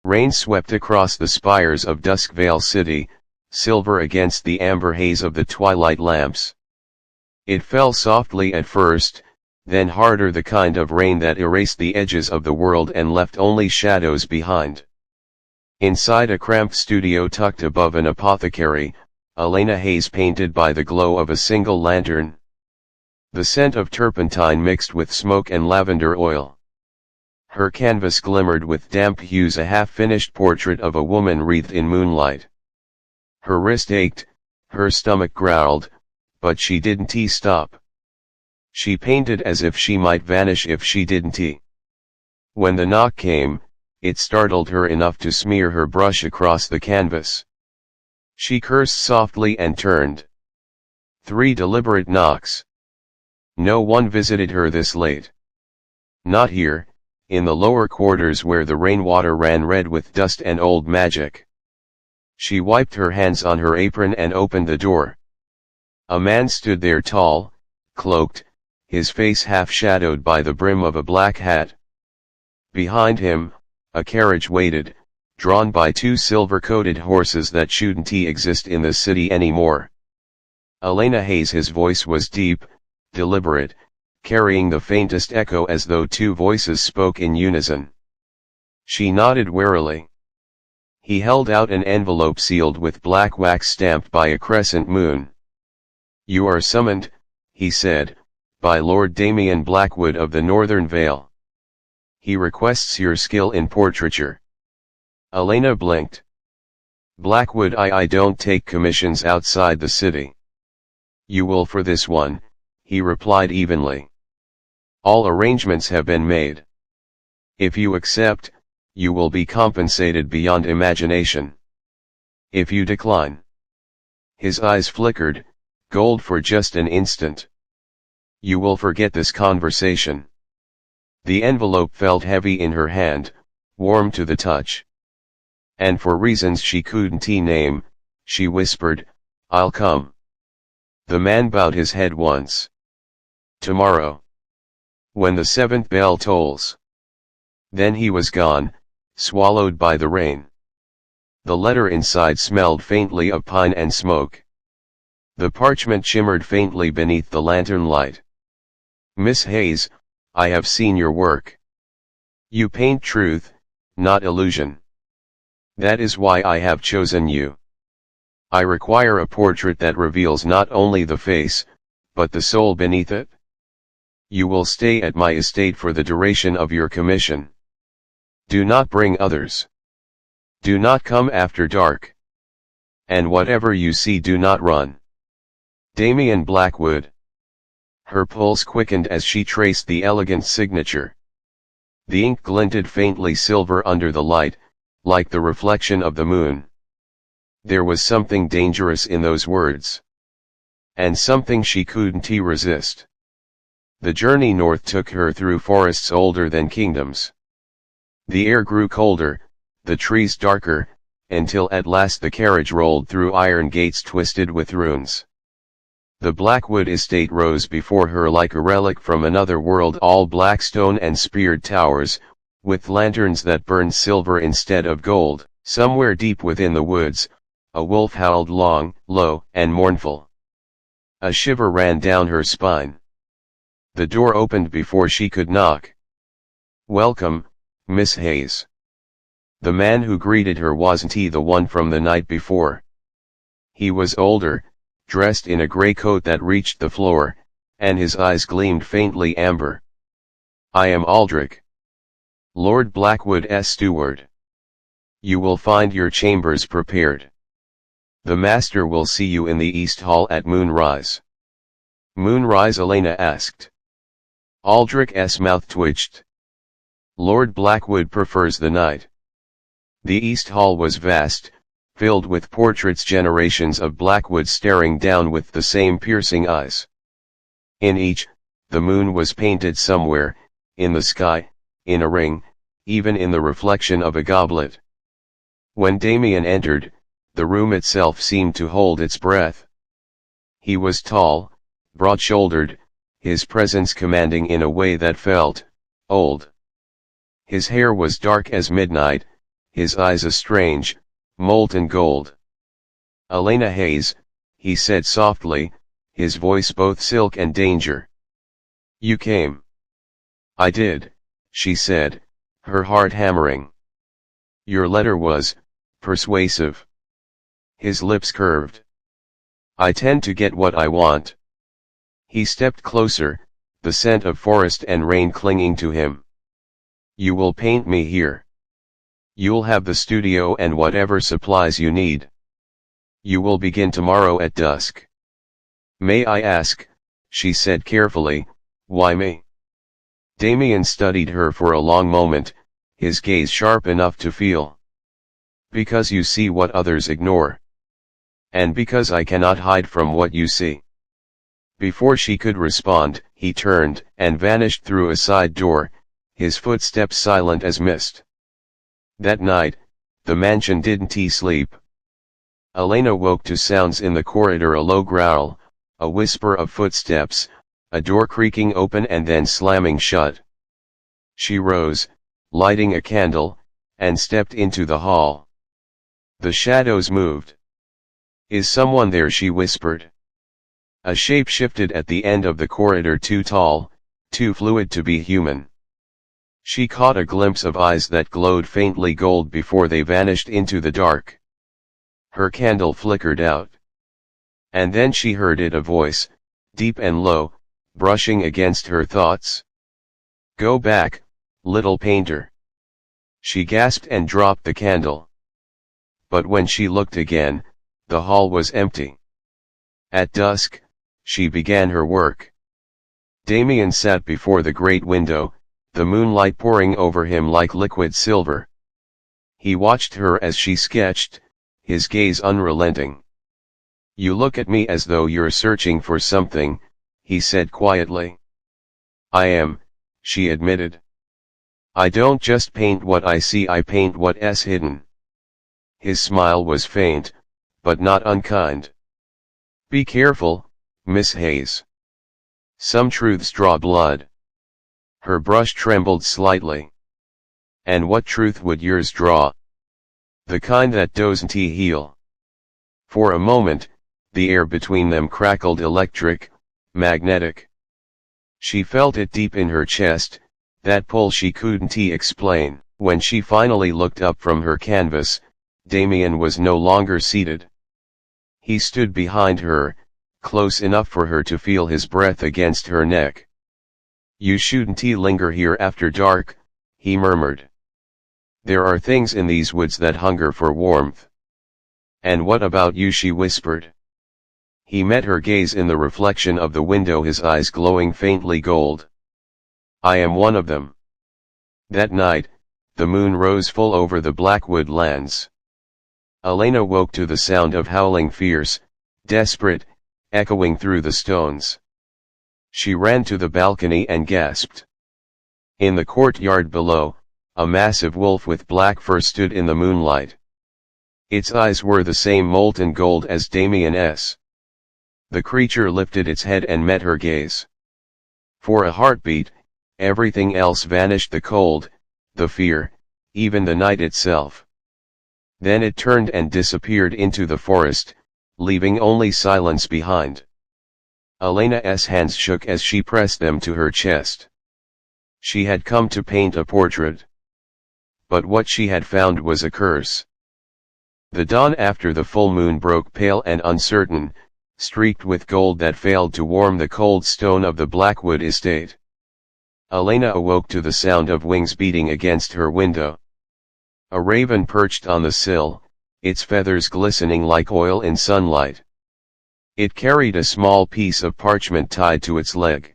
Rain swept across the spires of Duskvale City, silver against the amber haze of the twilight lamps. It fell softly at first, then harder, the kind of rain that erased the edges of the world and left only shadows behind. Inside a cramped studio tucked above an apothecary, Elena Hayes painted by the glow of a single lantern. The scent of turpentine mixed with smoke and lavender oil. Her canvas glimmered with damp hues, a half-finished portrait of a woman wreathed in moonlight. Her wrist ached, her stomach growled, but she didn't stop. She painted as if she might vanish if she didn't. When the knock came, it startled her enough to smear her brush across the canvas. She cursed softly and turned. 3 deliberate knocks. No one visited her this late. Not here, in the lower quarters where the rainwater ran red with dust and old magic. She wiped her hands on her apron and opened the door. A man stood there, tall, cloaked, his face half shadowed by the brim of a black hat. Behind him, a carriage waited, drawn by 2 silver-coated horses that shouldn't exist in the city anymore. Elena Hayes. His voice was deep, deliberate, carrying the faintest echo as though 2 voices spoke in unison. She nodded warily. He held out an envelope sealed with black wax stamped by a crescent moon. "You are summoned," he said, "by Lord Damian Blackwood of the Northern Vale. He requests your skill in portraiture." Elena blinked. "Blackwood, I don't take commissions outside the city." "You will for this one," he replied evenly. "All arrangements have been made. If you accept, you will be compensated beyond imagination. If you decline..." His eyes flickered, gold for just an instant. "You will forget this conversation." The envelope felt heavy in her hand, warm to the touch. "And for reasons she couldn't name," she whispered, "I'll come." The man bowed his head once. "Tomorrow. When the 7th bell tolls." Then he was gone, swallowed by the rain. The letter inside smelled faintly of pine and smoke. The parchment shimmered faintly beneath the lantern light. "Miss Hayes, I have seen your work. You paint truth, not illusion. That is why I have chosen you. I require a portrait that reveals not only the face, but the soul beneath it. You will stay at my estate for the duration of your commission. Do not bring others. Do not come after dark. And whatever you see, do not run. Damian Blackwood." Her pulse quickened as she traced the elegant signature. The ink glinted faintly silver under the light, like the reflection of the moon. There was something dangerous in those words. And something she couldn't resist. The journey north took her through forests older than kingdoms. The air grew colder, the trees darker, until at last the carriage rolled through iron gates twisted with runes. The Blackwood estate rose before her like a relic from another world, all black stone and speared towers, with lanterns that burned silver instead of gold. Somewhere deep within the woods, a wolf howled long, low, and mournful. A shiver ran down her spine. The door opened before she could knock. "Welcome, Miss Hayes." The man who greeted her wasn't the one from the night before. He was older, dressed in a grey coat that reached the floor, and his eyes gleamed faintly amber. "I am Aldrich, Lord Blackwood's steward. You will find your chambers prepared. The master will see you in the East Hall at moonrise." "Moonrise?" Elena asked. Aldrich's mouth twitched. "Lord Blackwood prefers the night." The East Hall was vast, filled with portraits, generations of Blackwood staring down with the same piercing eyes. In each, the moon was painted somewhere, in the sky, in a ring, even in the reflection of a goblet. When Damian entered, the room itself seemed to hold its breath. He was tall, broad-shouldered, his presence commanding in a way that felt old. His hair was dark as midnight, his eyes a strange, molten gold. "Elena Hayes," he said softly, his voice both silk and danger. "You came." "I did," she said, her heart hammering. "Your letter was persuasive." His lips curved. "I tend to get what I want." He stepped closer, the scent of forest and rain clinging to him. "You will paint me here. You'll have the studio and whatever supplies you need. You will begin tomorrow at dusk." "May I ask," she said carefully, "why me?" Damian studied her for a long moment, his gaze sharp enough to feel. "Because you see what others ignore. And because I cannot hide from what you see." Before she could respond, he turned and vanished through a side door, his footsteps silent as mist. That night, the mansion didn't sleep. Elena woke to sounds in the corridor, a low growl, a whisper of footsteps, a door creaking open and then slamming shut. She rose, lighting a candle, and stepped into the hall. The shadows moved. "Is someone there?" she whispered. A shape shifted at the end of the corridor, too tall, too fluid to be human. She caught a glimpse of eyes that glowed faintly gold before they vanished into the dark. Her candle flickered out. And then she heard it, a voice, deep and low, brushing against her thoughts. "Go back, little painter." She gasped and dropped the candle. But when she looked again, the hall was empty. At dusk, she began her work. Damian sat before the great window, the moonlight pouring over him like liquid silver. He watched her as she sketched, his gaze unrelenting. "You look at me as though you're searching for something," he said quietly. "I am," she admitted. "I don't just paint what I see, I paint what's hidden." His smile was faint, but not unkind. "Be careful, Miss Hayes. Some truths draw blood." Her brush trembled slightly. "And what truth would yours draw?" "The kind that doesn't heal." For a moment, the air between them crackled, electric, magnetic. She felt it deep in her chest, that pull she couldn't explain. When she finally looked up from her canvas, Damian was no longer seated. He stood behind her, close enough for her to feel his breath against her neck. "You shouldn't linger here after dark," he murmured. "There are things in these woods that hunger for warmth." "And what about you?" she whispered. He met her gaze in the reflection of the window, his eyes glowing faintly gold. "I am one of them." That night, the moon rose full over the Blackwood lands. Elena woke to the sound of howling, fierce, desperate, echoing through the stones. She ran to the balcony and gasped. In the courtyard below, a massive wolf with black fur stood in the moonlight. Its eyes were the same molten gold as Damian's. The creature lifted its head and met her gaze. For a heartbeat, everything else vanished, the cold, the fear, even the night itself. Then it turned and disappeared into the forest, leaving only silence behind. Elena's hands shook as she pressed them to her chest. She had come to paint a portrait. But what she had found was a curse. The dawn after the full moon broke pale and uncertain, streaked with gold that failed to warm the cold stone of the Blackwood estate. Elena awoke to the sound of wings beating against her window. A raven perched on the sill, its feathers glistening like oil in sunlight. It carried a small piece of parchment tied to its leg.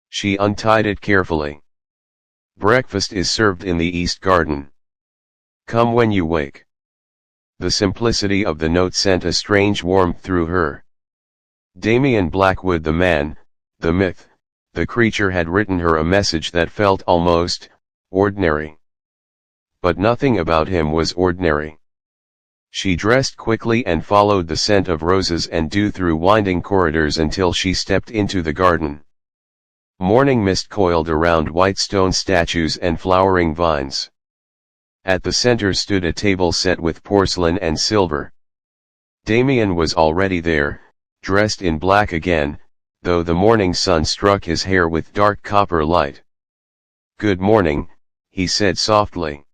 She untied it carefully. "Breakfast is served in the east garden. Come when you wake." The simplicity of the note sent a strange warmth through her. Damian Blackwood, the man, the myth, the creature, had written her a message that felt almost ordinary. But nothing about him was ordinary. She dressed quickly and followed the scent of roses and dew through winding corridors until she stepped into the garden. Morning mist coiled around white stone statues and flowering vines. At the center stood a table set with porcelain and silver. Damian was already there, dressed in black again, though the morning sun struck his hair with dark copper light. "Good morning," he said softly.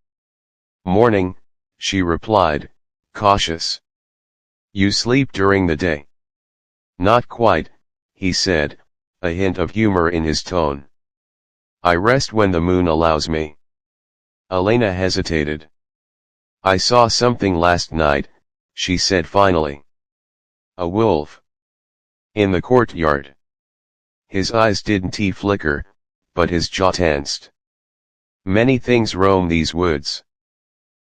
"Morning," she replied, cautious. "You sleep during the day?" "Not quite," he said, a hint of humor in his tone. "I rest when the moon allows me." Elena hesitated. "I saw something last night," she said finally. "A wolf. In the courtyard." His eyes didn't flicker, but his jaw tensed. "Many things roam these woods.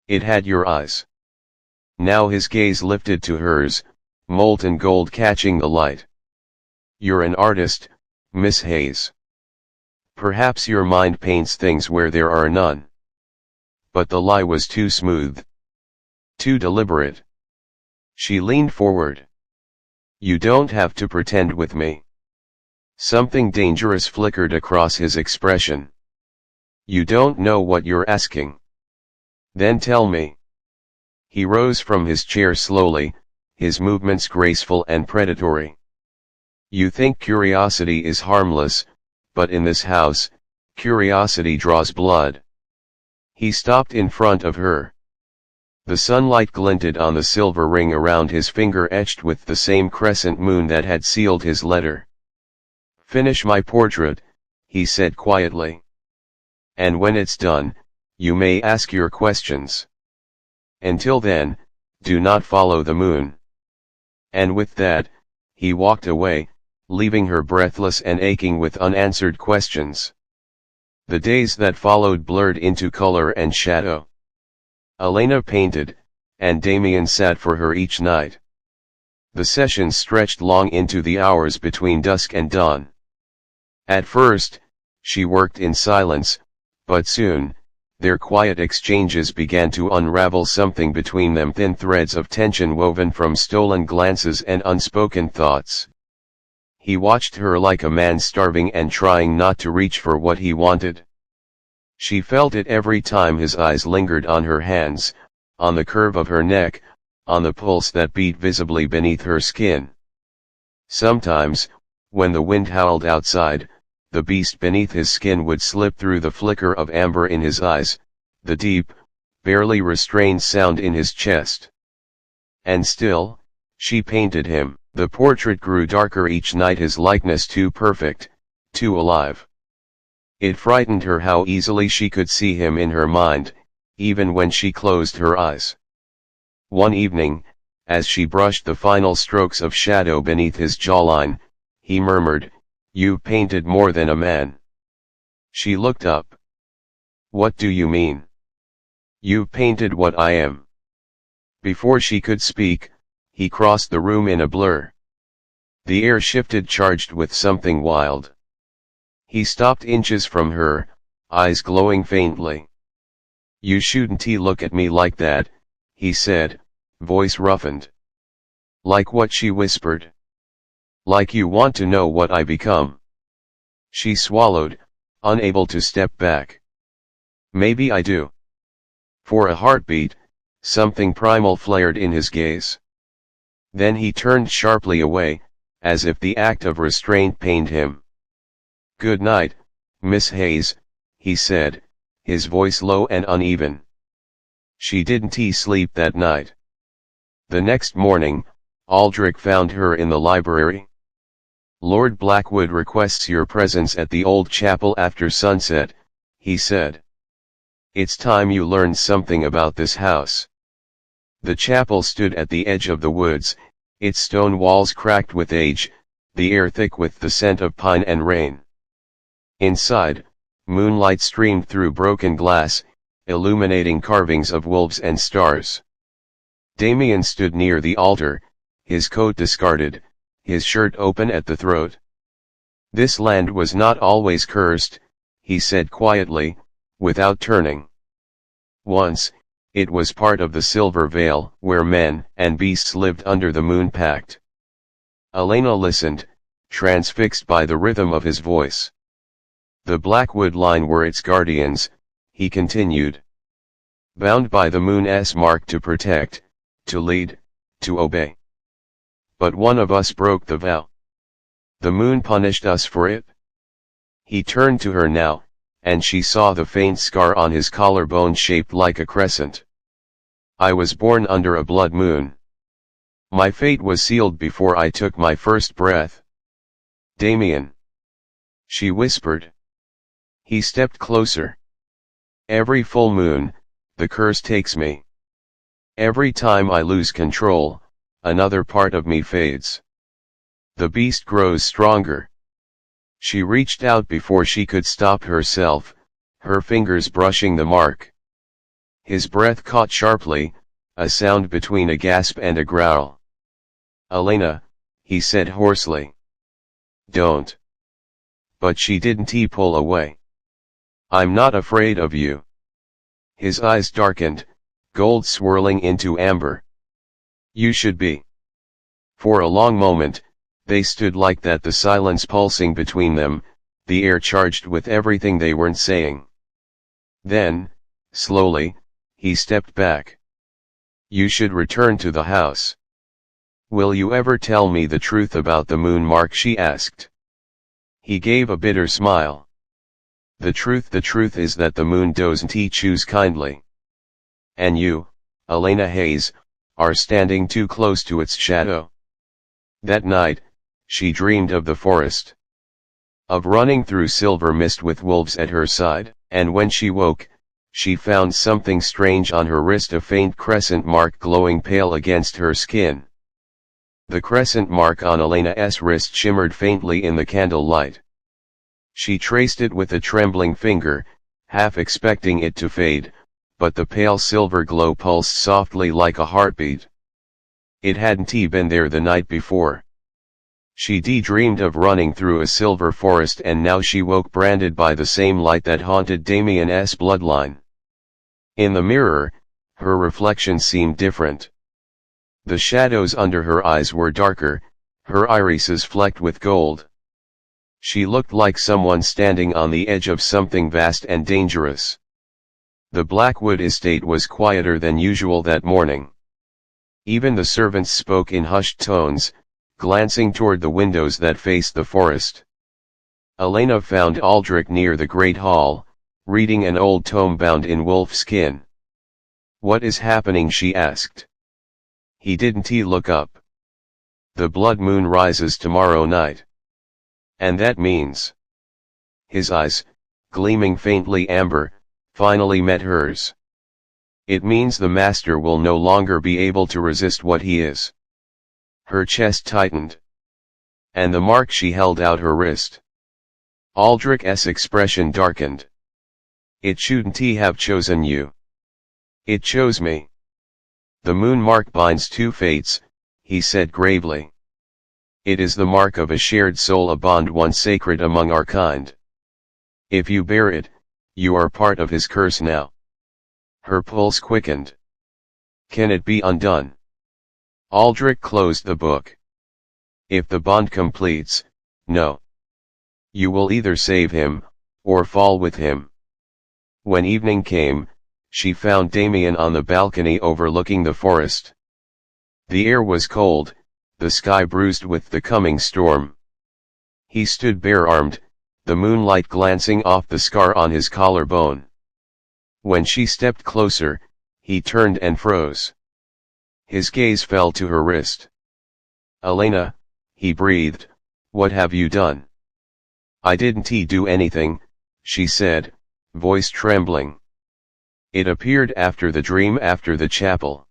It had your eyes." Now his gaze lifted to hers, molten gold catching the light. "You're an artist, Miss Hayes. Perhaps your mind paints things where there are none." But the lie was too smooth. Too deliberate. She leaned forward. "You don't have to pretend with me." Something dangerous flickered across his expression. "You don't know what you're asking." "Then tell me." He rose from his chair slowly, his movements graceful and predatory. "You think curiosity is harmless, but in this house, curiosity draws blood." He stopped in front of her. The sunlight glinted on the silver ring around his finger etched with the same crescent moon that had sealed his letter. "Finish my portrait," he said quietly. "And when it's done, you may ask your questions. Until then, do not follow the moon." And with that, he walked away, leaving her breathless and aching with unanswered questions. The days that followed blurred into color and shadow. Elena painted, and Damian sat for her each night. The sessions stretched long into the hours between dusk and dawn. At first, she worked in silence, but soon, their quiet exchanges began to unravel something between them, thin threads of tension woven from stolen glances and unspoken thoughts. He watched her like a man starving and trying not to reach for what he wanted. She felt it every time his eyes lingered on her hands, on the curve of her neck, on the pulse that beat visibly beneath her skin. Sometimes, when the wind howled outside, the beast beneath his skin would slip through the flicker of amber in his eyes, the deep, barely restrained sound in his chest. And still, she painted him. The portrait grew darker each night, his likeness too perfect, too alive. It frightened her how easily she could see him in her mind, even when she closed her eyes. One evening, as she brushed the final strokes of shadow beneath his jawline, he murmured, "You've painted more than a man." She looked up. "What do you mean?" "You've painted what I am." Before she could speak, he crossed the room in a blur. The air shifted, charged with something wild. He stopped inches from her, eyes glowing faintly. "You shouldn't look at me like that," he said, voice roughened. "Like what?" she whispered. "Like you want to know what I become." She swallowed, unable to step back. "Maybe I do." For a heartbeat, something primal flared in his gaze. Then he turned sharply away, as if the act of restraint pained him. "Good night, Miss Hayes," he said, his voice low and uneven. She didn't sleep that night. The next morning, Aldrich found her in the library. "Lord Blackwood requests your presence at the old chapel after sunset," he said. "It's time you learned something about this house." The chapel stood at the edge of the woods, its stone walls cracked with age, the air thick with the scent of pine and rain. Inside, moonlight streamed through broken glass, illuminating carvings of wolves and stars. Damian stood near the altar, his coat discarded, his shirt open at the throat. "This land was not always cursed," he said quietly, without turning. "Once, it was part of the Silver Veil, where men and beasts lived under the moon pact." Elena listened, transfixed by the rhythm of his voice. "The Blackwood line were its guardians," he continued. bound by the moon's mark to protect, to lead, to obey. But one of us broke the vow. The moon punished us for it. He turned to her now, and she saw the faint scar on his collarbone shaped like a crescent. I was born under a blood moon. My fate was sealed before I took my first breath. Damian. She whispered. He stepped closer. Every full moon, the curse takes me. Every time I lose control, another part of me fades. The beast grows stronger. She reached out before she could stop herself, her fingers brushing the mark. His breath caught sharply, a sound between a gasp and a growl. Elena, he said hoarsely. Don't. But she didn't pull away. I'm not afraid of you. His eyes darkened, gold swirling into amber. You should be. For a long moment, they stood like that, the silence pulsing between them, the air charged with everything they weren't saying. Then, slowly, he stepped back. You should return to the house. Will you ever tell me the truth about the moon mark? She asked. He gave a bitter smile. The truth is that the moon doesn't choose kindly. And you, Elena Hayes, are standing too close to its shadow. That night, she dreamed of the forest. Of running through silver mist with wolves at her side, and when she woke, she found something strange on her wrist, a faint crescent mark glowing pale against her skin. The crescent mark on Elena's wrist shimmered faintly in the candlelight. She traced it with a trembling finger, half expecting it to fade, but the pale silver glow pulsed softly like a heartbeat. It hadn't been there the night before. She dreamed of running through a silver forest, and now she woke branded by the same light that haunted Damian's bloodline. In the mirror, her reflection seemed different. The shadows under her eyes were darker, her irises flecked with gold. She looked like someone standing on the edge of something vast and dangerous. The Blackwood estate was quieter than usual that morning. Even the servants spoke in hushed tones, glancing toward the windows that faced the forest. Elena found Aldrich near the great hall, reading an old tome bound in wolf skin. What is happening? She asked. He didn't look up. The blood moon rises tomorrow night. And that means. His eyes, gleaming faintly amber, finally met hers. It means the master will no longer be able to resist what he is. Her chest tightened. And the mark, she held out her wrist. Aldrich's expression darkened. It shouldn't have chosen you. It chose me. The moon mark binds two fates, he said gravely. It is the mark of a shared soul, a bond once sacred among our kind. If you bear it, you are part of his curse now. Her pulse quickened. Can it be undone? Aldrich closed the book. If the bond completes, no. You will either save him, or fall with him. When evening came, she found Damian on the balcony overlooking the forest. The air was cold, the sky bruised with the coming storm. He stood bare-armed, the moonlight glancing off the scar on his collarbone. When she stepped closer, he turned and froze. His gaze fell to her wrist. Elena, he breathed, what have you done? I didn't do anything, she said, voice trembling. It appeared after the dream, after the chapel.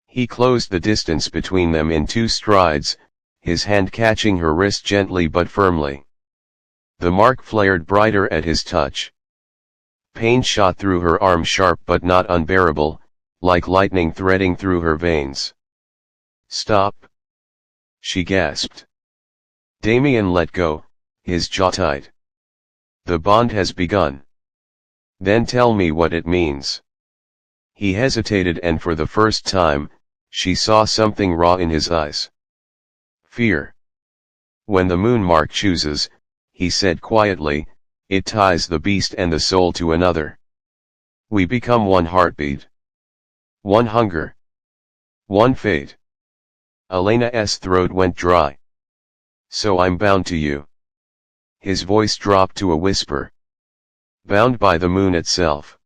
He closed the distance between them in 2 strides, his hand catching her wrist gently but firmly. The mark flared brighter at his touch. Pain shot through her arm, sharp but not unbearable, like lightning threading through her veins. Stop! She gasped. Damian let go, his jaw tight. The bond has begun. Then tell me what it means. He hesitated, and for the first time, she saw something raw in his eyes. Fear. When the moon mark chooses, he said quietly, it ties the beast and the soul to another. We become one heartbeat. One hunger. One fate. Elena's throat went dry. So I'm bound to you. His voice dropped to a whisper. Bound by the moon itself.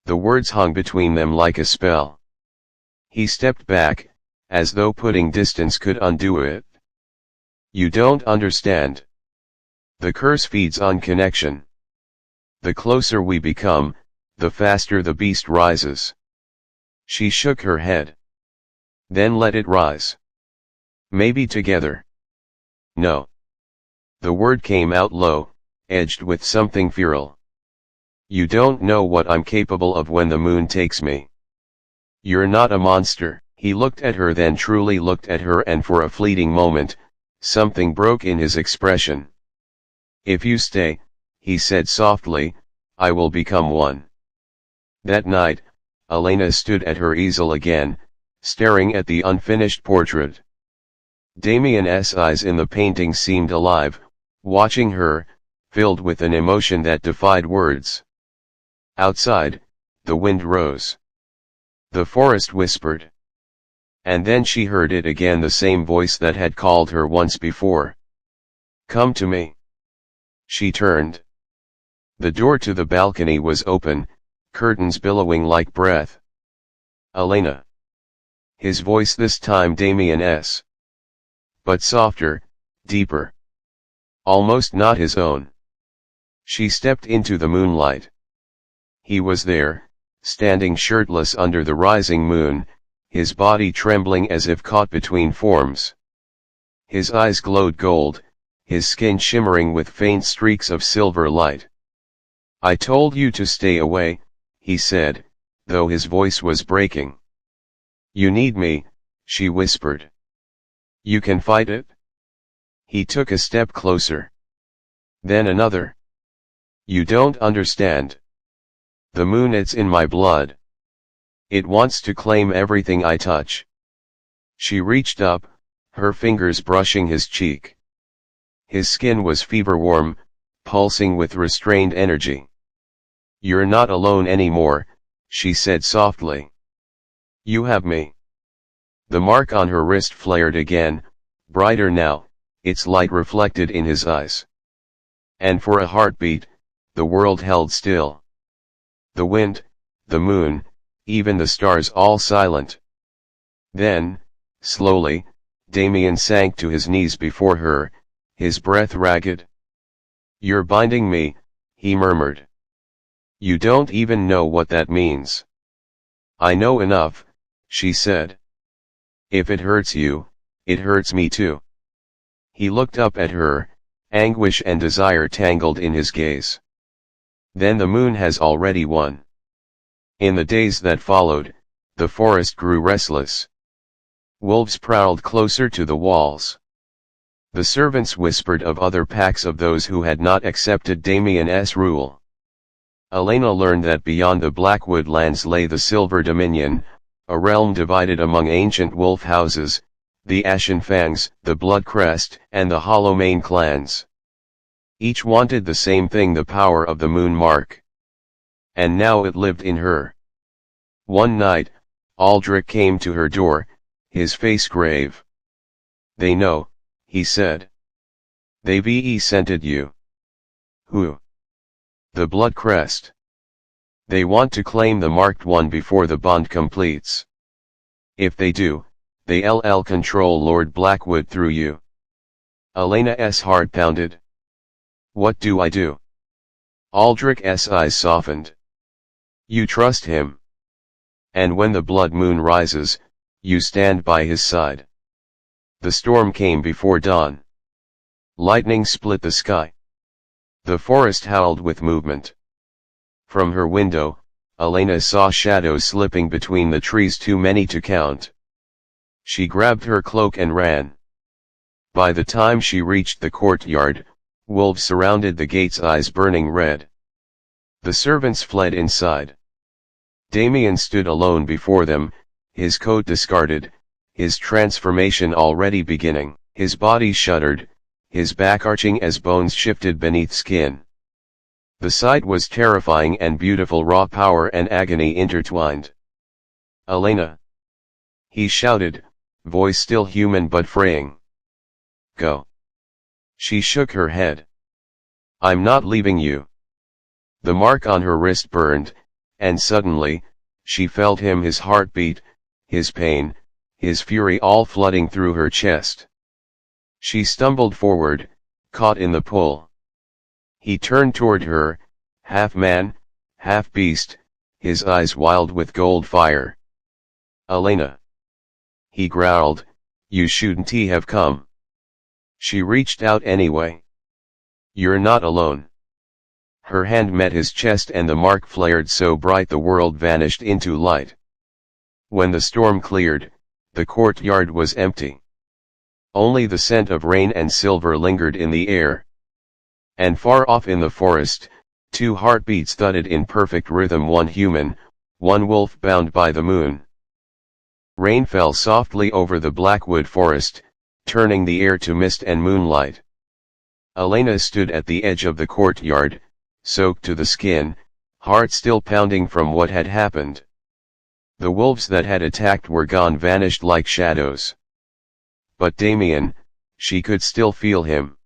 The words hung between them like a spell. He stepped back, as though putting distance could undo it. You don't understand. The curse feeds on connection. The closer we become, the faster the beast rises. She shook her head. Then let it rise. Maybe together. No. The word came out low, edged with something feral. You don't know what I'm capable of when the moon takes me. You're not a monster. He looked at her, then truly looked at her, and for a fleeting moment, something broke in his expression. If you stay, he said softly, I will become one. That night, Elena stood at her easel again, staring at the unfinished portrait. Damian's eyes in the painting seemed alive, watching her, filled with an emotion that defied words. Outside, the wind rose. The forest whispered. And then she heard it again, the same voice that had called her once before. Come to me. She turned. The door to the balcony was open, curtains billowing like breath. Elena. His voice this time Damian's. But softer, deeper. Almost not his own. She stepped into the moonlight. He was there, standing shirtless under the rising moon, his body trembling as if caught between forms. His eyes glowed gold, his skin shimmering with faint streaks of silver light. I told you to stay away, he said, though his voice was breaking. You need me, she whispered. You can fight it? He took a step closer. Then another. You don't understand. The moon, it's in my blood. It wants to claim everything I touch. She reached up, her fingers brushing his cheek. His skin was fever warm, pulsing with restrained energy. You're not alone anymore, she said softly. You have me. The mark on her wrist flared again, brighter now, its light reflected in his eyes. And for a heartbeat, the world held still. The wind, the moon, even the stars all silent. Then, slowly, Damian sank to his knees before her, his breath ragged. You're binding me, he murmured. You don't even know what that means. I know enough, she said. If it hurts you, it hurts me too. He looked up at her, anguish and desire tangled in his gaze. Then the moon has already won. In the days that followed, the forest grew restless. Wolves prowled closer to the walls. The servants whispered of other packs, of those who had not accepted Damian's rule. Elena learned that beyond the Blackwood lands lay the Silver Dominion, a realm divided among ancient wolf houses, the Ashen Fangs, the Blood Crest, and the Hollowmane clans. Each wanted the same thing, the power of the moon mark. And now it lived in her. One night, Aldrich came to her door, his face grave. They know, he said. They've scented you. Who? The Blood Crest. They want to claim the marked one before the bond completes. If they do, they'll control Lord Blackwood through you. Elena's heart pounded. What do I do? Aldrich's eyes softened. You trust him. And when the blood moon rises, you stand by his side. The storm came before dawn. Lightning split the sky. The forest howled with movement. From her window, Elena saw shadows slipping between the trees, too many to count. She grabbed her cloak and ran. By the time she reached the courtyard, wolves surrounded the gates, eyes burning red. The servants fled inside. Damian stood alone before them, his coat discarded, his transformation already beginning. His body shuddered, his back arching as bones shifted beneath skin. The sight was terrifying and beautiful, raw power and agony intertwined. "Elena!" he shouted, voice still human but fraying. "Go." She shook her head. "I'm not leaving you." The mark on her wrist burned, and suddenly, she felt him, his heartbeat, his pain, his fury all flooding through her chest. She stumbled forward, caught in the pull. He turned toward her, half man, half beast, his eyes wild with gold fire. "Elena!" he growled, "you shouldn't have come." She reached out anyway. "You're not alone." Her hand met his chest and the mark flared so bright the world vanished into light. When the storm cleared, the courtyard was empty. Only the scent of rain and silver lingered in the air. And far off in the forest, two heartbeats thudded in perfect rhythm, one human, one wolf bound by the moon. Rain fell softly over the Blackwood forest, turning the air to mist and moonlight. Elena stood at the edge of the courtyard, soaked to the skin, heart still pounding from what had happened. The wolves that had attacked were gone, vanished like shadows. But Damian, she could still feel him.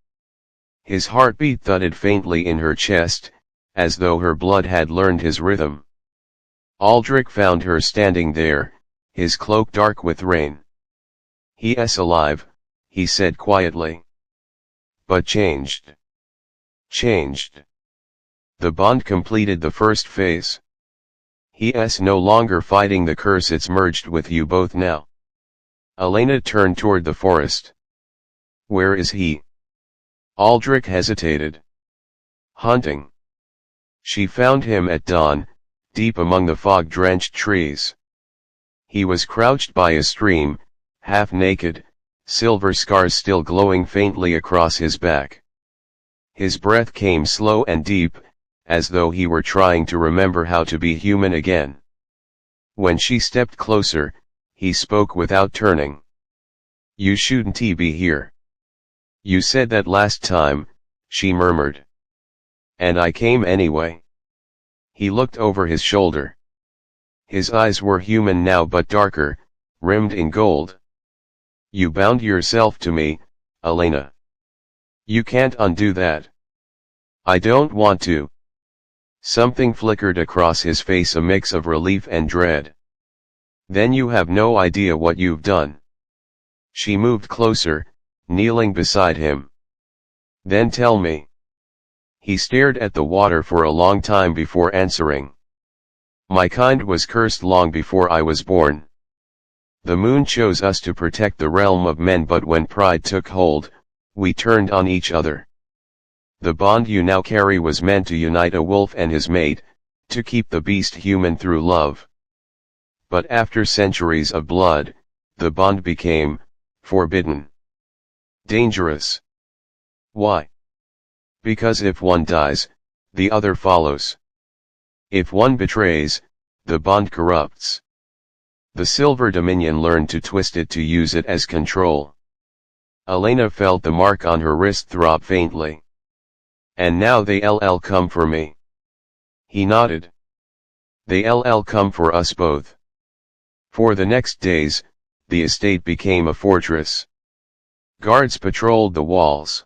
His heartbeat thudded faintly in her chest, as though her blood had learned his rhythm. Aldrich found her standing there, his cloak dark with rain. "He's alive," he said quietly. "But changed." "Changed." The bond completed the first phase. "He's no longer fighting the curse, it's merged with you both now." Elena turned toward the forest. "Where is he?" Aldrich hesitated. "Hunting." She found him at dawn, deep among the fog-drenched trees. He was crouched by a stream, half naked, silver scars still glowing faintly across his back. His breath came slow and deep, as though he were trying to remember how to be human again. When she stepped closer, he spoke without turning. "You shouldn't be here." "You said that last time," she murmured. "And I came anyway." He looked over his shoulder. His eyes were human now but darker, rimmed in gold. "You bound yourself to me, Elena. You can't undo that." "I don't want to." Something flickered across his face, a mix of relief and dread. "Then you have no idea what you've done." She moved closer, kneeling beside him. "Then tell me." He stared at the water for a long time before answering. "My kind was cursed long before I was born. The moon chose us to protect the realm of men, but when pride took hold, we turned on each other. The bond you now carry was meant to unite a wolf and his mate, to keep the beast human through love. But after centuries of blood, the bond became forbidden. Dangerous. Why? Because if one dies, the other follows. If one betrays, the bond corrupts. The Silver Dominion learned to twist it to use it as control." Elena felt the mark on her wrist throb faintly. "And now they'll come for me." He nodded. "They'll come for us both." For the next days, the estate became a fortress. Guards patrolled the walls.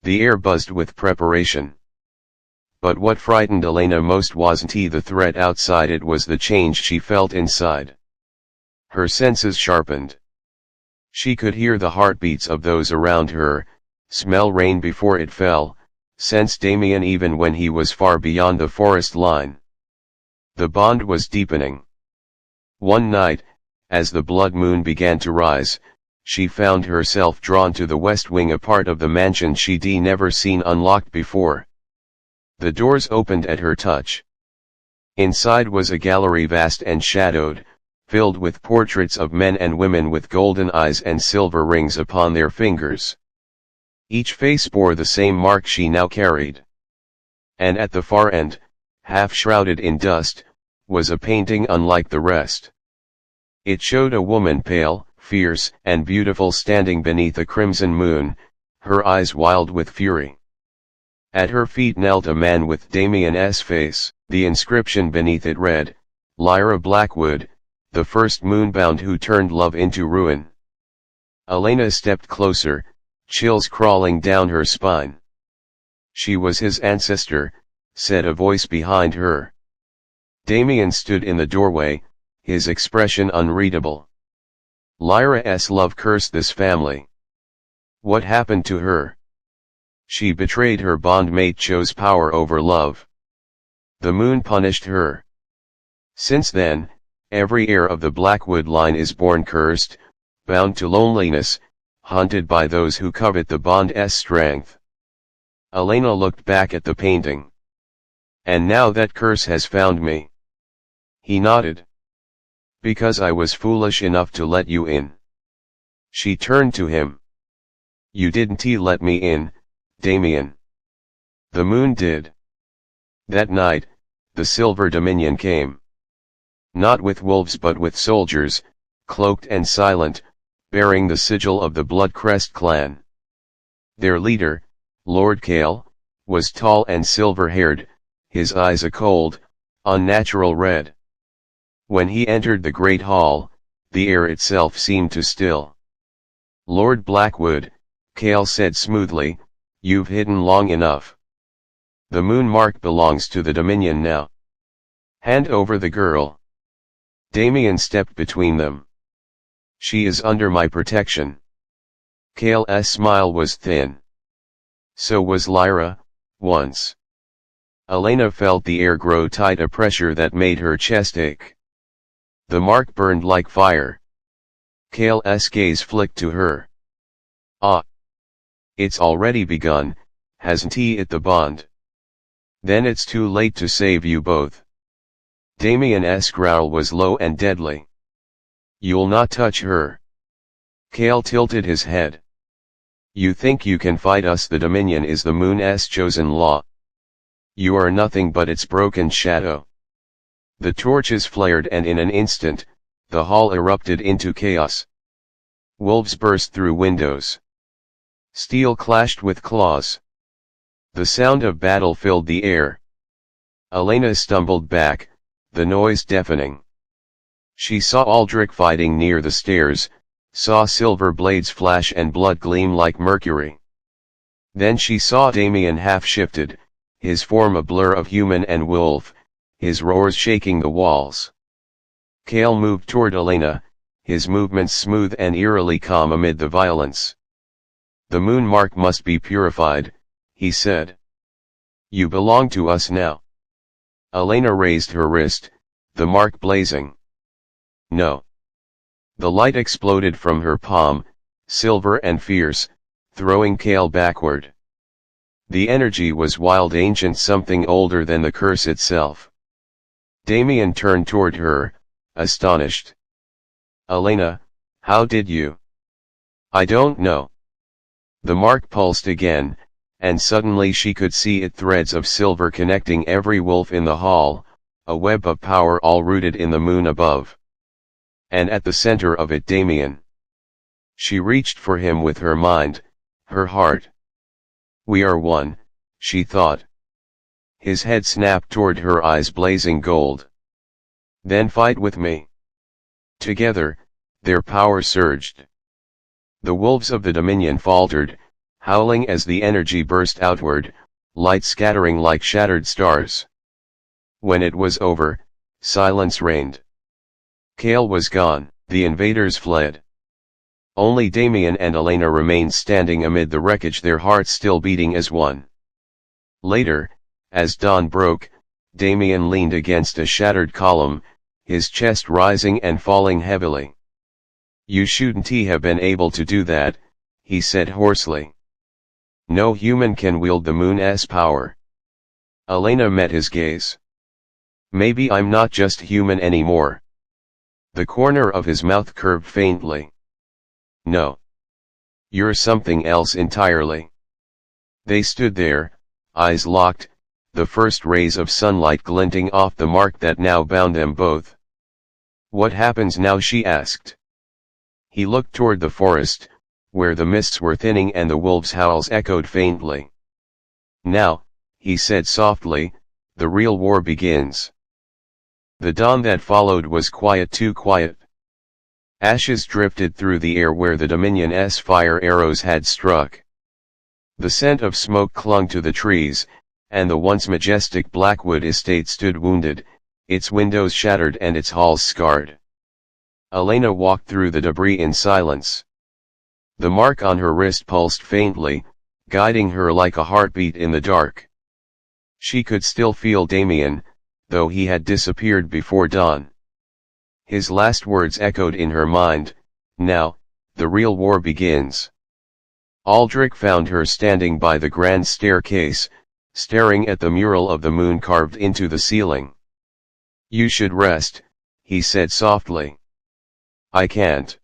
The air buzzed with preparation. But what frightened Elena most wasn't the threat outside, it was the change she felt inside. Her senses sharpened. She could hear the heartbeats of those around her, smell rain before it fell, sense Damian even when he was far beyond the forest line. The bond was deepening. One night, as the blood moon began to rise, she found herself drawn to the west wing, a part of the mansion she'd never seen unlocked before. The doors opened at her touch. Inside was a gallery vast and shadowed, filled with portraits of men and women with golden eyes and silver rings upon their fingers. Each face bore the same mark she now carried. And at the far end, half shrouded in dust, was a painting unlike the rest. It showed a woman pale, fierce, and beautiful standing beneath a crimson moon, her eyes wild with fury. At her feet knelt a man with Damian's face. The inscription beneath it read, Elena Blackwood, the first moonbound who turned love into ruin. Elena stepped closer, chills crawling down her spine. She was his ancestor, said a voice behind her. Damian stood in the doorway, his expression unreadable. Lyra's love cursed this family. What happened to her? She betrayed her bondmate, chose power over love. The moon punished her. Since then, every heir of the Blackwood line is born cursed, bound to loneliness, haunted by those who covet the bond's strength. Elena looked back at the painting. And now that curse has found me. He nodded. Because I was foolish enough to let you in. She turned to him. You didn't let me in, Damian. The moon did. That night, the Silver Dominion came. Not with wolves but with soldiers, cloaked and silent, bearing the sigil of the Bloodcrest clan. Their leader, Lord Kale, was tall and silver-haired, his eyes a cold, unnatural red. When he entered the great hall, the air itself seemed to still. Lord Blackwood, Kale said smoothly, you've hidden long enough. The moon mark belongs to the Dominion now. Hand over the girl. Damian stepped between them. She is under my protection. Kale's smile was thin. So was Lyra, once. Elena felt the air grow tight, a pressure that made her chest ache. The mark burned like fire. Kale's gaze flicked to her. Ah! It's already begun, hasn't he? At the bond. Then it's too late to save you both. Damian's growl was low and deadly. You'll not touch her. Kale tilted his head. You think you can fight us? The Dominion is the moon's chosen law. You are nothing but its broken shadow. The torches flared and in an instant, the hall erupted into chaos. Wolves burst through windows. Steel clashed with claws. The sound of battle filled the air. Elena stumbled back, the noise deafening. She saw Aldrich fighting near the stairs, saw silver blades flash and blood gleam like mercury. Then she saw Damian half-shifted, his form a blur of human and wolf, his roars shaking the walls. Kale moved toward Elena, his movements smooth and eerily calm amid the violence. The moon mark must be purified, he said. You belong to us now. Elena raised her wrist, the mark blazing. No. The light exploded from her palm, silver and fierce, throwing Kale backward. The energy was wild, ancient, something older than the curse itself. Damian turned toward her, astonished. Elena, how did you? I don't know. The mark pulsed again, and suddenly she could see it, threads of silver connecting every wolf in the hall, a web of power all rooted in the moon above. And at the center of it Damian. She reached for him with her mind, her heart. We are one, she thought. His head snapped toward her, eyes blazing gold. Then fight with me. Together, their power surged. The wolves of the Dominion faltered, howling as the energy burst outward, light scattering like shattered stars. When it was over, silence reigned. Kale was gone, the invaders fled. Only Damian and Elena remained standing amid the wreckage, their hearts still beating as one. Later, as dawn broke, Damian leaned against a shattered column, his chest rising and falling heavily. You shouldn't have been able to do that, he said hoarsely. No human can wield the moon's power. Elena met his gaze. Maybe I'm not just human anymore. The corner of his mouth curved faintly. No. You're something else entirely. They stood there, eyes locked, the first rays of sunlight glinting off the mark that now bound them both. What happens now? She asked. He looked toward the forest, where the mists were thinning and the wolves' howls echoed faintly. Now, he said softly, the real war begins. The dawn that followed was quiet, too quiet. Ashes drifted through the air where the Dominion's fire arrows had struck. The scent of smoke clung to the trees, and the once majestic Blackwood estate stood wounded, its windows shattered and its halls scarred. Elena walked through the debris in silence. The mark on her wrist pulsed faintly, guiding her like a heartbeat in the dark. She could still feel Damian, though he had disappeared before dawn. His last words echoed in her mind, now, the real war begins. Aldrich found her standing by the grand staircase, staring at the mural of the moon carved into the ceiling. You should rest, he said softly. I can't.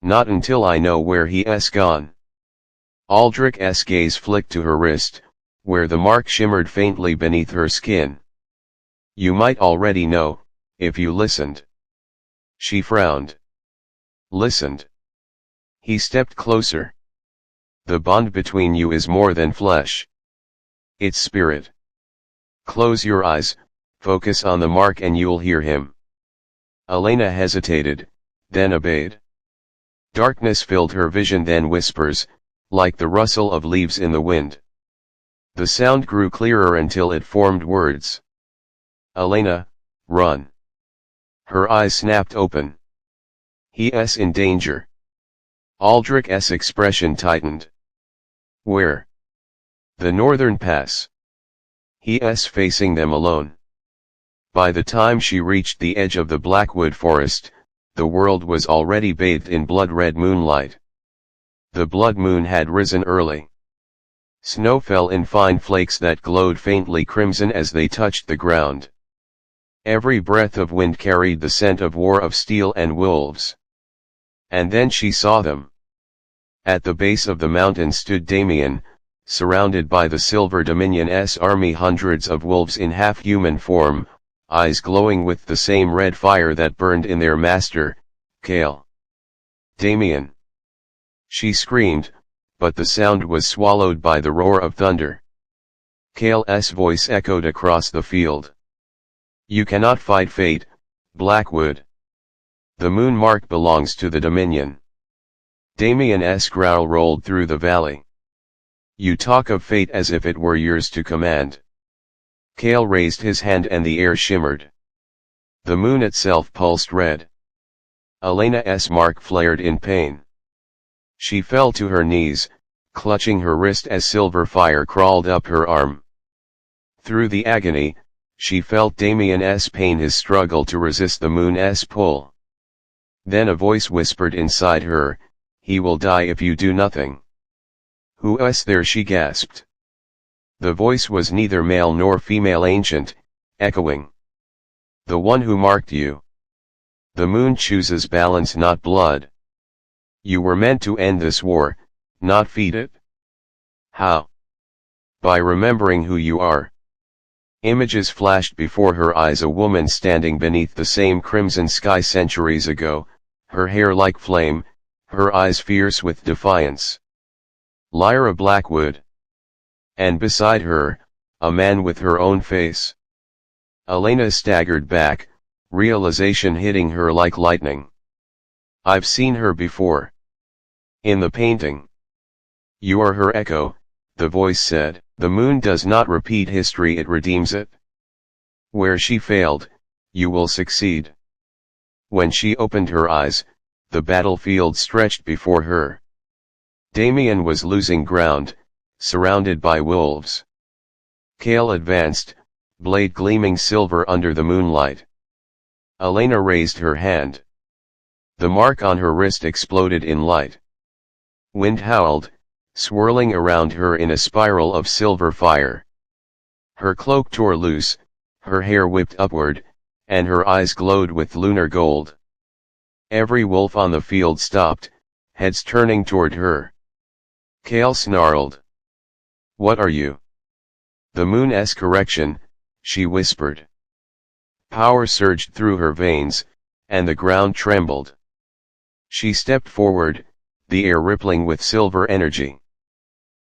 Not until I know where he's gone. Aldrich's gaze flicked to her wrist, where the mark shimmered faintly beneath her skin. You might already know, if you listened. She frowned. Listened. He stepped closer. The bond between you is more than flesh. It's spirit. Close your eyes, focus on the mark and you'll hear him. Elena hesitated, then obeyed. Darkness filled her vision, then whispers, like the rustle of leaves in the wind. The sound grew clearer until it formed words. Elena, run. Her eyes snapped open. He's in danger. Aldrich's expression tightened. Where? The northern pass. He's facing them alone. By the time she reached the edge of the Blackwood forest, the world was already bathed in blood-red moonlight. The blood moon had risen early. Snow fell in fine flakes that glowed faintly crimson as they touched the ground. Every breath of wind carried the scent of war, of steel and wolves. And then she saw them. At the base of the mountain stood Damian, surrounded by the Silver Dominion's army, hundreds of wolves in half-human form, eyes glowing with the same red fire that burned in their master, Kale. Damian! She screamed, but the sound was swallowed by the roar of thunder. Kale's voice echoed across the field. You cannot fight fate, Blackwood. The moon mark belongs to the Dominion. Damian's growl rolled through the valley. You talk of fate as if it were yours to command. Kale raised his hand and the air shimmered. The moon itself pulsed red. Elena's mark flared in pain. She fell to her knees, clutching her wrist as silver fire crawled up her arm. Through the agony, she felt Damian's pain, his struggle to resist the moon's pull. Then a voice whispered inside her, he will die if you do nothing. Who's there? She gasped. The voice was neither male nor female, ancient, echoing. The one who marked you. The moon chooses balance, not blood. You were meant to end this war, not feed it. How? By remembering who you are. Images flashed before her eyes, a woman standing beneath the same crimson sky centuries ago, her hair like flame, her eyes fierce with defiance. Lyra Blackwood. And beside her, a man with her own face. Elena staggered back, realization hitting her like lightning. I've seen her before. In the painting. You are her echo, the voice said. The moon does not repeat history, it redeems it. Where she failed, you will succeed. When she opened her eyes, the battlefield stretched before her. Damian was losing ground, surrounded by wolves. Kale advanced, blade gleaming silver under the moonlight. Elena raised her hand. The mark on her wrist exploded in light. Wind howled, swirling around her in a spiral of silver fire. Her cloak tore loose, her hair whipped upward, and her eyes glowed with lunar gold. Every wolf on the field stopped, heads turning toward her. Kale snarled. What are you? The moon's correction, she whispered. Power surged through her veins, and the ground trembled. She stepped forward, the air rippling with silver energy.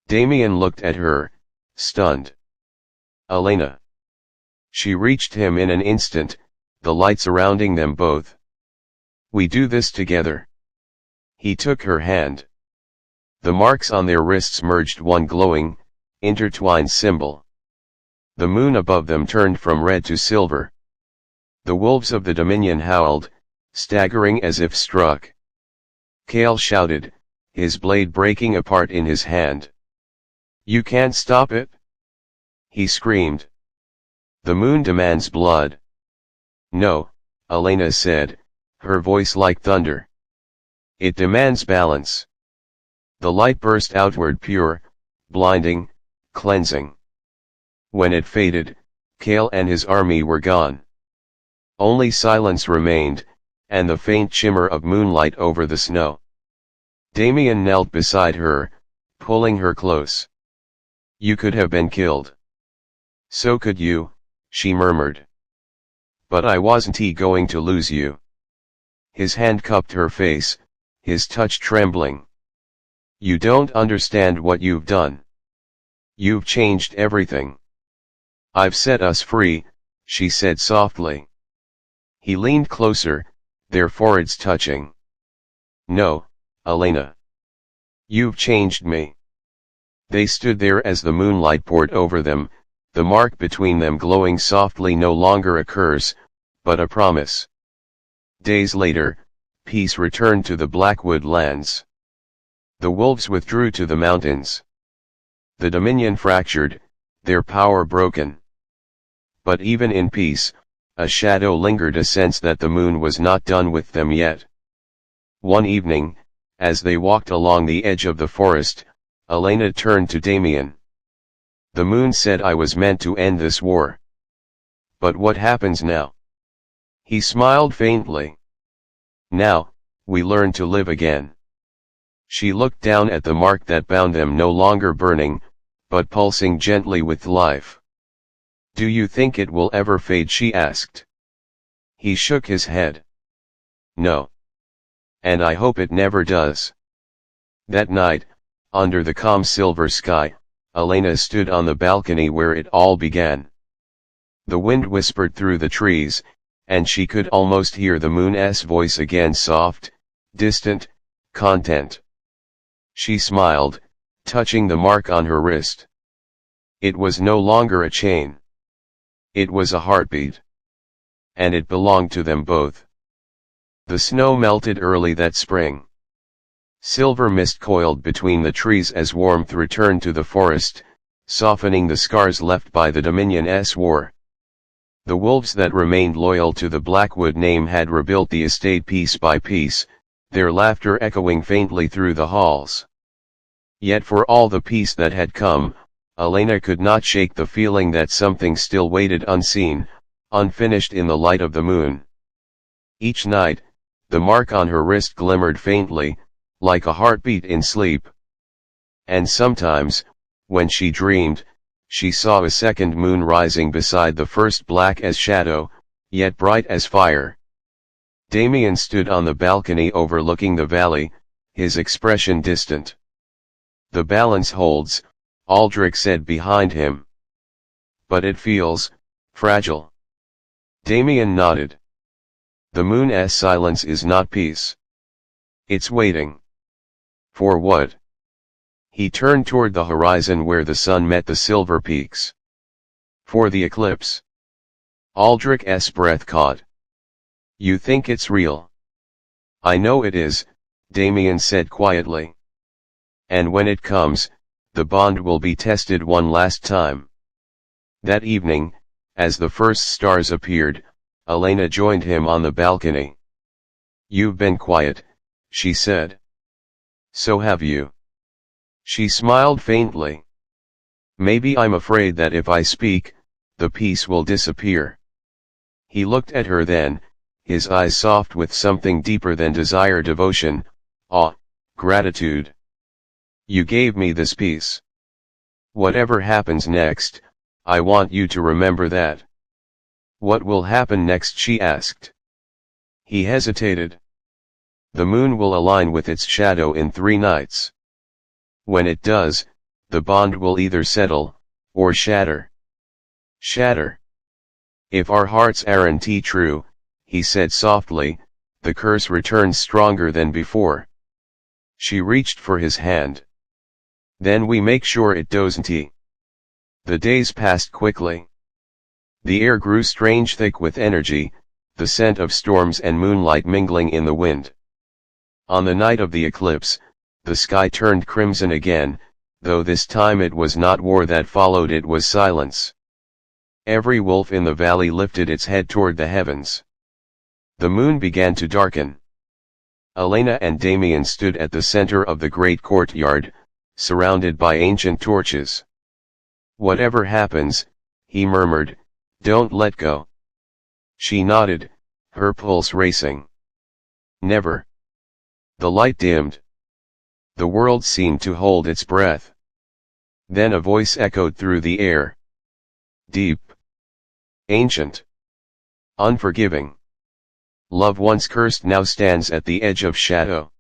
Damian looked at her, stunned. Elena. She reached him in an instant, the light surrounding them both. We do this together. He took her hand. The marks on their wrists merged one glowing, intertwined symbol. The moon above them turned from red to silver. The wolves of the Dominion howled, staggering as if struck. Kale shouted, his blade breaking apart in his hand. You can't stop it? He screamed. The moon demands blood. No, Elena said, her voice like thunder. It demands balance. The light burst outward pure, blinding, cleansing. When it faded, Kale and his army were gone. Only silence remained, and the faint shimmer of moonlight over the snow. Damian knelt beside her, pulling her close. You could have been killed. So could you, she murmured. But I wasn't going to lose you. His hand cupped her face, his touch trembling. You don't understand what you've done. You've changed everything. I've set us free, she said softly. He leaned closer, their foreheads touching. No, Elena. You've changed me. They stood there as the moonlight poured over them, the mark between them glowing softly no longer a curse, but a promise. Days later, peace returned to the Blackwood lands. The wolves withdrew to the mountains. The Dominion fractured, their power broken. But even in peace, a shadow lingered, a sense that the moon was not done with them yet. One evening, as they walked along the edge of the forest, Elena turned to Damian. The moon said I was meant to end this war. But what happens now? He smiled faintly. Now, we learn to live again. She looked down at the mark that bound them, no longer burning, but pulsing gently with life. Do you think it will ever fade? She asked. He shook his head. No. And I hope it never does. That night, under the calm silver sky, Elena stood on the balcony where it all began. The wind whispered through the trees, and she could almost hear the moon's voice again, soft, distant, content. She smiled, touching the mark on her wrist. It was no longer a chain. It was a heartbeat. And it belonged to them both. The snow melted early that spring. Silver mist coiled between the trees as warmth returned to the forest, softening the scars left by the Dominion's war. The wolves that remained loyal to the Blackwood name had rebuilt the estate piece by piece, their laughter echoing faintly through the halls. Yet for all the peace that had come, Elena could not shake the feeling that something still waited unseen, unfinished in the light of the moon. Each night, the mark on her wrist glimmered faintly, like a heartbeat in sleep. And sometimes, when she dreamed, she saw a second moon rising beside the first, black as shadow, yet bright as fire. Damian stood on the balcony overlooking the valley, his expression distant. The balance holds, Aldrich said behind him. But it feels fragile. Damian nodded. The moon's silence is not peace. It's waiting. For what? He turned toward the horizon where the sun met the silver peaks. For the eclipse. Aldrich's breath caught. You think it's real? I know it is, Damian said quietly. And when it comes, the bond will be tested one last time. That evening, as the first stars appeared, Elena joined him on the balcony. You've been quiet, she said. So have you. She smiled faintly. Maybe I'm afraid that if I speak, the peace will disappear. He looked at her then, his eyes soft with something deeper than desire, devotion, awe, gratitude. You gave me this peace. Whatever happens next, I want you to remember that. What will happen next? She asked. He hesitated. The moon will align with its shadow in 3 nights. When it does, the bond will either settle, or shatter. Shatter. If our hearts aren't true, he said softly, the curse returns stronger than before. She reached for his hand. Then we make sure it doesn't. The days passed quickly. The air grew strange thick with energy, the scent of storms and moonlight mingling in the wind. On the night of the eclipse, the sky turned crimson again, though this time it was not war that followed, it was silence. Every wolf in the valley lifted its head toward the heavens. The moon began to darken. Elena and Damian stood at the center of the great courtyard, surrounded by ancient torches. "Whatever happens," he murmured, "don't let go." She nodded, her pulse racing. "Never." The light dimmed. The world seemed to hold its breath. Then a voice echoed through the air. Deep. Ancient. Unforgiving. Love once cursed now stands at the edge of shadow.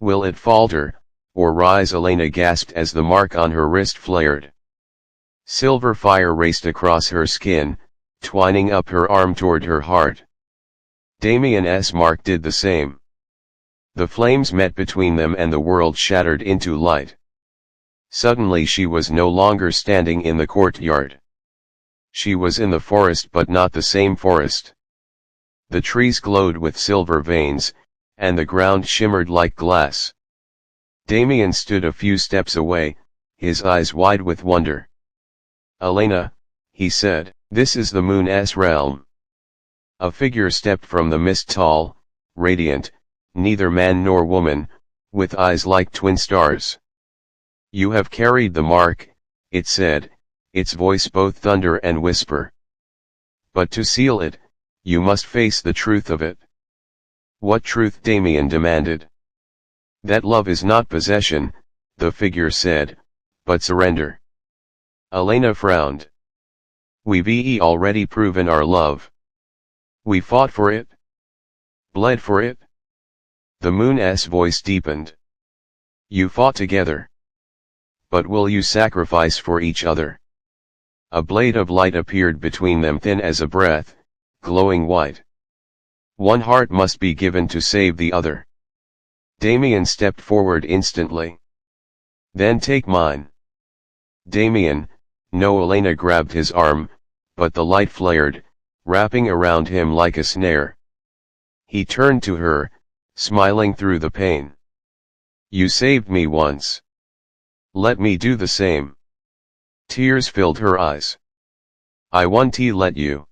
Will it falter, or rise? Elena gasped as the mark on her wrist flared. Silver fire raced across her skin, twining up her arm toward her heart. Damian's mark did the same. The flames met between them and the world shattered into light. Suddenly she was no longer standing in the courtyard. She was in the forest, but not the same forest. The trees glowed with silver veins, and the ground shimmered like glass. Damian stood a few steps away, his eyes wide with wonder. "Elena," he said, "this is the moon's realm." A figure stepped from the mist, tall, radiant, neither man nor woman, with eyes like twin stars. "You have carried the mark," it said, its voice both thunder and whisper. "But to seal it, you must face the truth of it." "What truth?" Damian demanded. "That love is not possession," the figure said, "but surrender." Elena frowned. "We've already proven our love. We fought for it. Bled for it." The moon's voice deepened. "You fought together. But will you sacrifice for each other?" A blade of light appeared between them, thin as a breath, glowing white. "One heart must be given to save the other." Damian stepped forward instantly. "Then take mine." "Damian, no!" Elena grabbed his arm, but the light flared, wrapping around him like a snare. He turned to her, smiling through the pain. "You saved me once. Let me do the same." Tears filled her eyes. "I won't let you."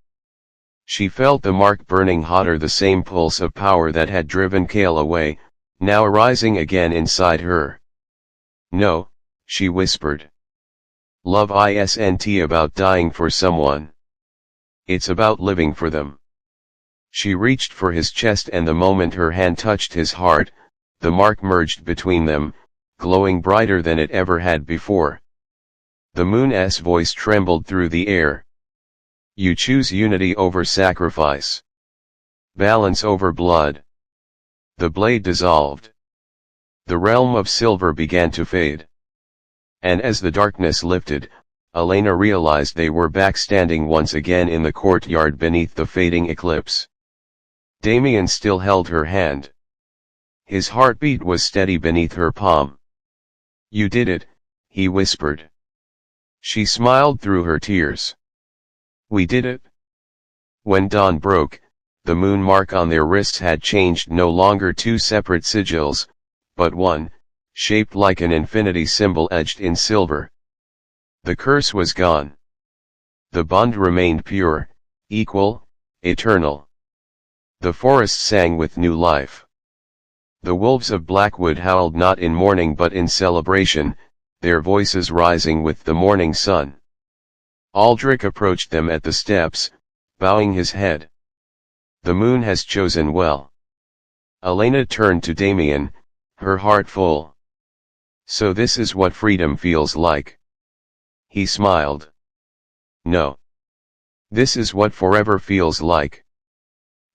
She felt the mark burning hotter, the same pulse of power that had driven Kale away, now arising again inside her. "No," she whispered. "Love isn't about dying for someone. It's about living for them." She reached for his chest, and the moment her hand touched his heart, the mark merged between them, glowing brighter than it ever had before. The moon's voice trembled through the air. "You choose unity over sacrifice. Balance over blood." The blade dissolved. The realm of silver began to fade. And as the darkness lifted, Elena realized they were back standing once again in the courtyard beneath the fading eclipse. Damian still held her hand. His heartbeat was steady beneath her palm. "You did it," he whispered. She smiled through her tears. "We did it." When dawn broke, the moon mark on their wrists had changed, no longer two separate sigils, but one, shaped like an infinity symbol edged in silver. The curse was gone. The bond remained pure, equal, eternal. The forest sang with new life. The wolves of Blackwood howled not in mourning but in celebration, their voices rising with the morning sun. Aldrich approached them at the steps, bowing his head. "The moon has chosen well." Elena turned to Damian, her heart full. "So this is what freedom feels like." He smiled. "No. This is what forever feels like."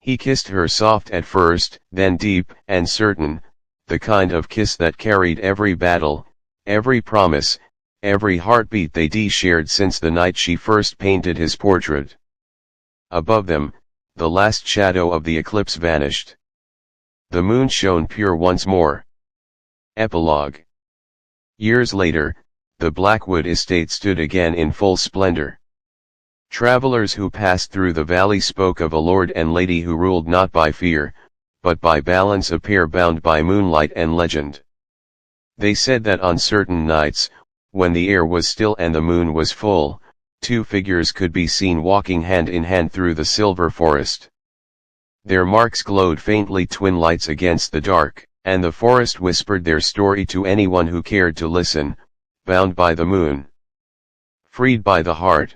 He kissed her, soft at first, then deep and certain, the kind of kiss that carried every battle, every promise, every heartbeat they shared since the night she first painted his portrait. Above them, the last shadow of the eclipse vanished. The moon shone pure once more. Epilogue. Years later, the Blackwood estate stood again in full splendor. Travelers who passed through the valley spoke of a lord and lady who ruled not by fear, but by balance, a pair bound by moonlight and legend. They said that on certain nights, when the air was still and the moon was full, two figures could be seen walking hand in hand through the silver forest. Their marks glowed faintly, twin lights against the dark, and the forest whispered their story to anyone who cared to listen, bound by the moon, freed by the heart.